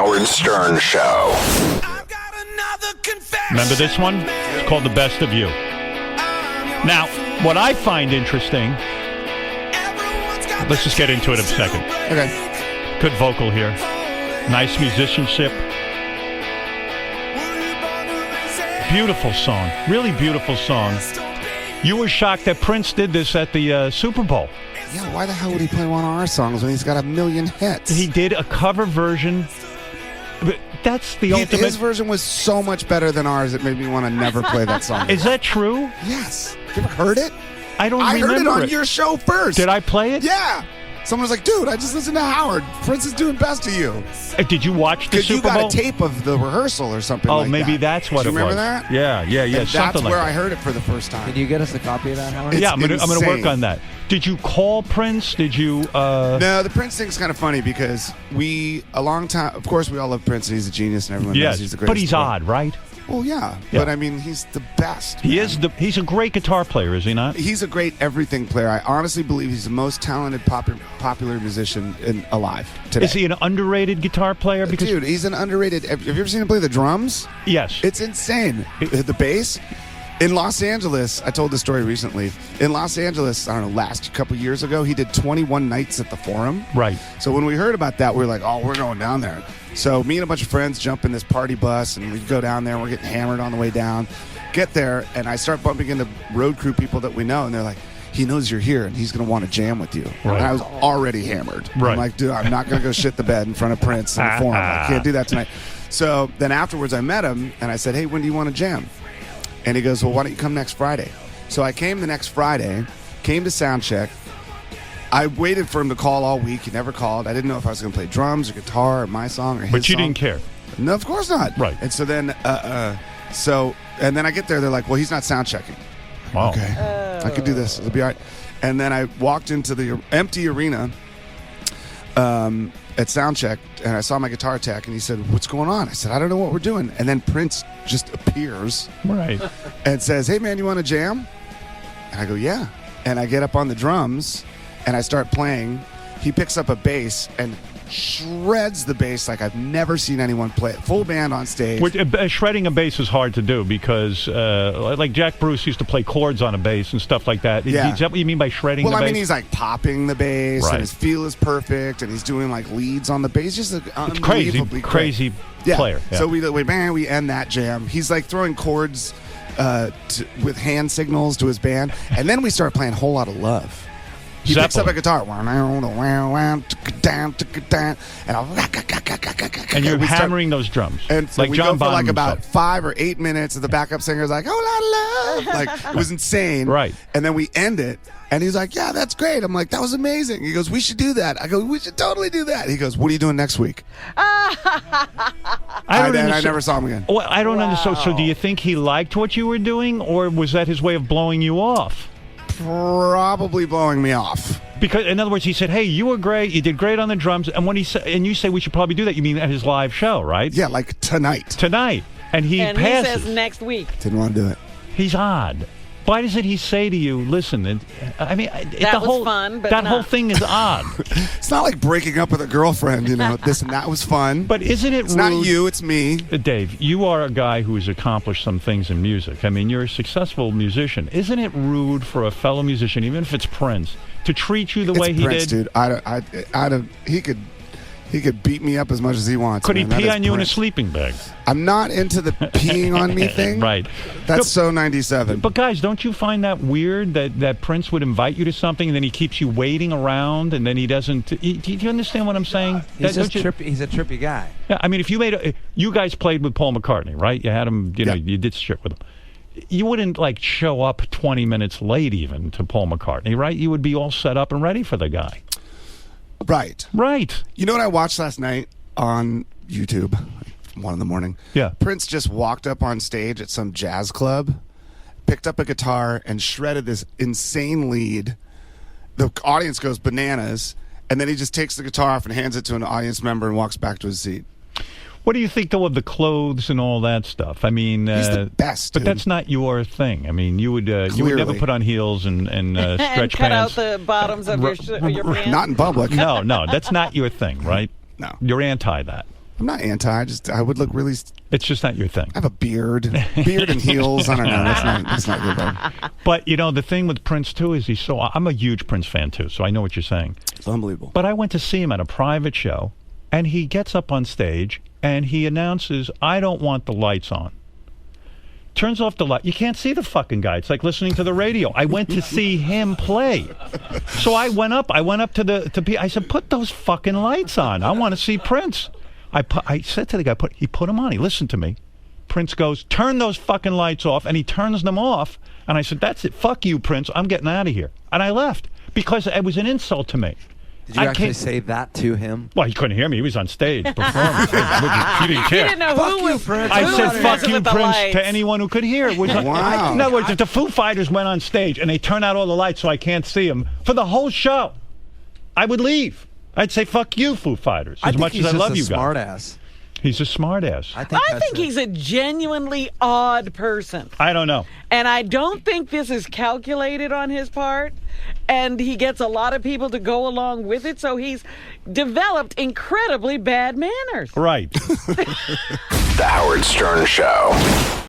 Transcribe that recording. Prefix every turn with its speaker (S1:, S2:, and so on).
S1: Howard Stern Show.
S2: Remember this one? It's called The Best of You. Now, what I find interesting, let's just get into it in a second.
S3: Okay.
S2: Good vocal here. Nice musicianship. Beautiful song. Really beautiful song. You were shocked that Prince did this at the Super Bowl.
S3: Yeah, why the hell would he play one of our songs when he's got a million hits?
S2: He did a cover version. But that's the ultimate.
S3: His version was so much better than ours, it made me want to never play that song.
S2: Is that true?
S3: Yes. You ever heard it?
S2: I remember
S3: heard it on your show first.
S2: Did I play it?
S3: Yeah. Someone was like, dude, I just listened to Howard. Prince is doing Best of You.
S2: Did you watch the Super Bowl?
S3: Because you got a tape of the rehearsal or something like that.
S2: Oh, maybe that's what it was.
S3: Do you remember that?
S2: Yeah.
S3: And
S2: something
S3: that's
S2: like
S3: where
S2: that.
S3: I heard it for the first time.
S4: Can you get us a copy of that, Howard?
S3: It's
S2: I'm gonna work on that. Did you call Prince? Did you?
S3: No, the Prince thing's kind of funny because a long time. Of course, we all love Prince and he's a genius and everyone knows he's the greatest.
S2: But he's odd, right?
S3: Well, yeah. But I mean, he's the best.
S2: He's a great guitar player, is he not?
S3: He's a great everything player. I honestly believe he's the most talented popular musician alive today.
S2: Is he an underrated guitar player? Because
S3: dude, he's an underrated. Have you ever seen him play the drums?
S2: Yes.
S3: It's insane. The bass. In Los Angeles, I told this story recently. In Los Angeles, I don't know, last couple years ago, he did 21 nights at the Forum.
S2: Right.
S3: So when we heard about that, we were like, oh, we're going down there. So me and a bunch of friends jump in this party bus, and we go down there, and we're getting hammered on the way down. Get there, and I start bumping into road crew people that we know, and they're like, he knows you're here, and he's going to want to jam with you.
S2: Right.
S3: And I was already hammered.
S2: Right.
S3: I'm like, dude, I'm not going to go shit the bed in front of Prince in the Forum. I can't do that tonight. So then afterwards, I met him, and I said, hey, when do you want to jam? And he goes, well, why don't you come next Friday? So I came the next Friday, came to sound check. I waited for him to call all week. He never called. I didn't know if I was going to play drums or guitar or my song or his song.
S2: But you didn't care.
S3: No, of course not.
S2: Right.
S3: And so then, and then I get there. They're like, well, he's not sound checking.
S2: Wow.
S3: Okay. I could do this. It'll be all right. And then I walked into the empty arena at soundcheck, and I saw my guitar tech, and he said, what's going on? I said, I don't know what we're doing. And then Prince just appears and says, hey, man, you want to jam? And I go, yeah. And I get up on the drums, and I start playing. He picks up a bass and shreds the bass like I've never seen anyone play it. Full band on stage.
S2: Shredding a bass is hard to do because, like Jack Bruce used to play chords on a bass and stuff like that.
S3: Yeah.
S2: Is that what you mean by shredding the bass?
S3: Well, I mean, he's like popping the bass,
S2: Right.
S3: and his feel is perfect, and he's doing like leads on the bass. Just
S2: It's
S3: unbelievably
S2: crazy
S3: yeah.
S2: player. Yeah.
S3: So we end that jam. He's like throwing chords with hand signals to his band, and then we start playing a whole lot of love. He picks up a guitar,
S2: and you're hammering those drums.
S3: And so
S2: like
S3: we
S2: John
S3: go for like
S2: Bonham
S3: about
S2: stuff.
S3: 5 or 8 minutes, and the backup singer's like, "Oh, la la," like it was insane.
S2: Right.
S3: And then we end it, and he's like, "Yeah, that's great." I'm like, "That was amazing." He goes, "We should do that." I go, "We should totally do that." He goes, "What are you doing next week?" I never saw him again.
S2: Well, I don't understand. So do you think he liked what you were doing, or was that his way of blowing you off?
S3: Probably blowing me off.
S2: Because, in other words, he said, hey, you were great, you did great on the drums, and when he said, and you say we should probably do that, you mean at his live show, right?
S3: Yeah, like tonight.
S2: And he
S5: and
S2: passes.
S5: he says next week.
S3: Didn't want to do it.
S2: He's odd. Why doesn't he say to you, listen, I mean,
S5: that was fun, but
S2: that whole thing is odd.
S3: It's not like breaking up with a girlfriend, you know, this and that was fun.
S2: But isn't it
S3: It's
S2: rude?
S3: not you, it's me.
S2: Dave, you are a guy who has accomplished some things in music. I mean, you're a successful musician. Isn't it rude for a fellow musician, even if it's Prince, to treat you the way he
S3: Prince,
S2: did?
S3: dude. He could beat me up as much as he wants.
S2: Could he
S3: man.
S2: pee on you in a
S3: Prince.
S2: sleeping bag?
S3: I'm not into the peeing on me thing.
S2: Right.
S3: That's so 97.
S2: But guys, don't you find that weird that Prince would invite you to something and then he keeps you waiting around and then he doesn't? Do you understand what I'm saying?
S4: He's a trippy guy.
S2: Yeah, I mean, if you guys played with Paul McCartney, right? You had him, you did shit with him. You wouldn't like show up 20 minutes late even to Paul McCartney, right? You would be all set up and ready for the guy.
S3: Right. You know what I watched last night on YouTube? 1 a.m.
S2: Yeah.
S3: Prince just walked up on stage at some jazz club, picked up a guitar, and shredded this insane lead. The audience goes bananas, and then he just takes the guitar off and hands it to an audience member and walks back to his seat.
S2: What do you think, though, of the clothes and all that stuff? I mean,
S3: he's the best,
S2: but
S3: dude.
S2: That's not your thing. I mean, you would never put on heels and stretch
S5: and cut
S2: pants.
S5: out the bottoms of your pants.
S3: Not in public.
S2: No, that's not your thing, right?
S3: No.
S2: You're anti that.
S3: I'm not anti. I would look really.
S2: It's just not your thing.
S3: I have a beard and heels. I don't know. That's not good. Though.
S2: But the thing with Prince too is I'm a huge Prince fan too, so I know what you're saying.
S3: It's unbelievable.
S2: But I went to see him at a private show, and he gets up on stage and he announces, "I don't want the lights on." Turns off the light. You can't see the fucking guy. It's like listening to the radio. I went to see him play. So I went up to I said, "Put those fucking lights on. I want to see Prince." I said to the guy, he put them on. He listened to me. Prince goes, "Turn those fucking lights off," and he turns them off. And I said, "That's it. Fuck you, Prince. I'm getting out of here." And I left because it was an insult to me.
S4: Did you actually say that to him?
S2: Well, he couldn't hear me. He was on stage performing. He didn't care.
S1: He didn't know who was Prince.
S2: I said, "Fuck you, Prince," to anyone who could hear.
S3: Wow.
S2: In other words, if the Foo Fighters went on stage and they turned out all the lights so I can't see them for the whole show, I would leave. I'd say, "Fuck you, Foo Fighters," as much as I love you guys.
S4: Smart ass.
S2: He's a smart ass.
S1: I think he's a genuinely odd person.
S2: I don't know.
S1: And I don't think this is calculated on his part. And he gets a lot of people to go along with it. So he's developed incredibly bad manners.
S2: Right.
S5: The Howard Stern Show.